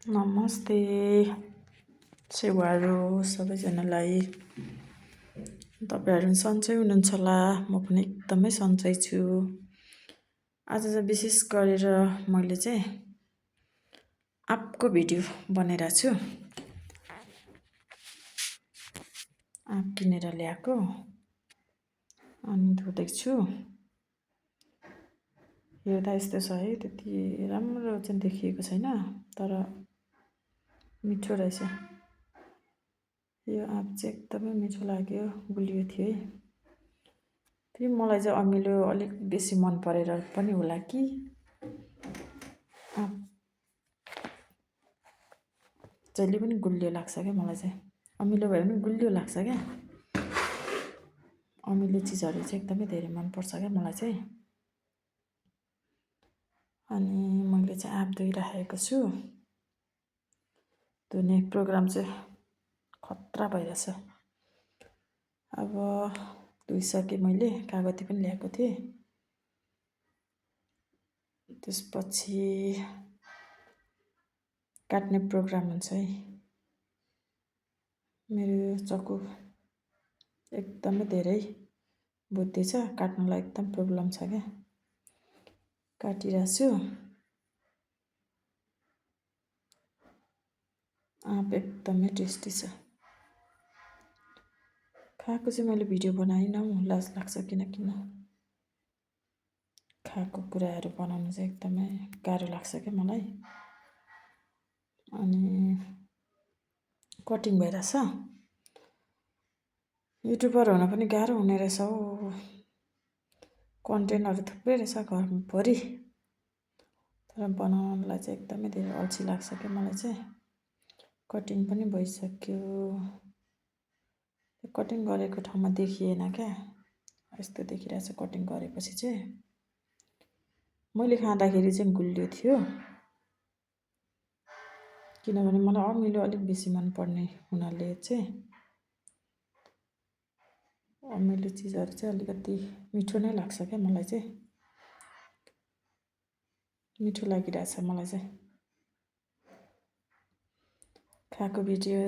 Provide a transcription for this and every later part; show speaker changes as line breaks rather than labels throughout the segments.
नमस्ते सेवाहरू सबैजनालाई। तपाईहरु सन्चै हुनुहुन्छ होला, म पनि एकदमै सन्चै छु। आज चाहिँ विशेष गरेर मैले चाहिँ आँपको भिडियो बनाइरहेको छु। आँप किनेर ल्याएको अनि धुँदैछु। हेर्दा यस्तो छ है, त्यति राम्रो चाहिँ देखिएको छैन, तर मिठो रहेछ। यो आँप चाहिँ एकदमै मिठो लाग्यो, गुलियो थियो है। फेरि मलाई चाहिँ अमिलो अलिक बेसी मन परेर पनि होला कि आँप जहिले पनि गुलियो लाग्छ क्या मलाई चाहिँ। अमिलो भए पनि गुलियो लाग्छ क्या। अमिलो चिजहरू चाहिँ एकदमै धेरै मनपर्छ क्या मलाई चाहिँ। अनि मैले चाहिँ आँप धोइराखेको छु। धुने प्रोग्राम चाहिँ खतरा भइरहेछ। अब धोइसकेँ, मैले कागती पनि ल्याएको थिएँ। त्यसपछि काट्ने प्रोग्राम हुन्छ है। मेरो चक्कु एकदमै धेरै बुद्धि छ, काट्नलाई एकदम प्रब्लम छ क्या। काटिरहेको छु। आँप एकदमै टेस्टी छ। खाएको चाहिँ मैले भिडियो बनाइनँ, लाज लाग्छ किनकि खाएको कुराहरू बनाउनु चाहिँ एकदमै गाह्रो लाग्छ क्या मलाई। अनि कटिङ भइरहेछ। युट्युबर हुन पनि गाह्रो हुने रहेछ हौ। कन्टेन्टहरू थुप्रै रहेछ घरभरि, तर बनाउनलाई चाहिँ एकदमै धेरै अल्छी लाग्छ क्या मलाई चाहिँ। कटिङ पनि भइसक्यो। कटिङ गरेको ठाउँमा देखिएन क्या, यस्तो देखिरहेछ कटिङ गरेपछि चाहिँ। मैले खाँदाखेरि चाहिँ गुलियो थियो, किनभने मलाई अमिलो अलिक बेसी मनपर्ने हुनाले चाहिँ अमिलो चिजहरू चाहिँ अलिकति मिठो नै लाग्छ क्या मलाई चाहिँ। मिठो लागिरहेछ मलाई चाहिँ। खाएको भिडियो।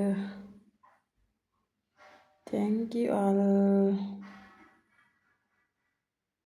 Thank you all.